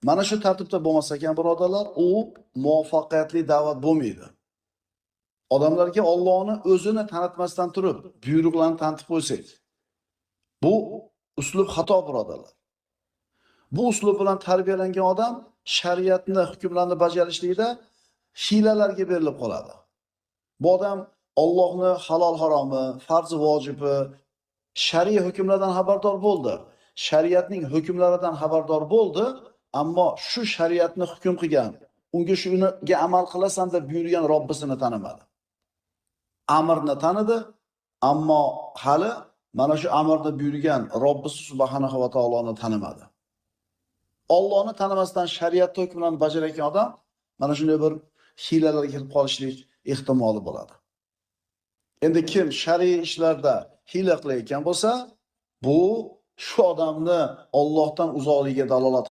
Mana shu tartibda bo'lmasa ekan, birodarlar, u muvaffaqiyatli da'vat bo'lmaydi. Odamlarga Allohni o'zini tanitmasdan turib, buyruqlarni tanitib qo'ysak, bu uslub xato, birodarlar. Bu uslub bilan tarbiyalangan odam shariatni hukmlarini bajarishlikda hiylalarga berilib qoladi. Bu odam Allohni halol haromi, farz vojibi, shariy hukmlardan xabardor bo'ldi. Shariatning hukmlaridan xabardor bo'ldi, ammo shu shariatni hukm qilgan, unga shuniga amal qilasan deb buyurgan Robbisini tanimadi. Amrni tanidi, ammo hali mana shu amrni buyurgan Robbisi subhanahu va taoloni tanimadi. Allohni tanimasdan shariat hukmlarini bajarayotgan odam mana shunday bir hiylalarga kirib qolishlik ehtimoli bo'ladi. Endi kim shariy ishlarda hiyla qilayotgan bo'lsa, bu shu odamni Allohdan uzoqligiga dalolat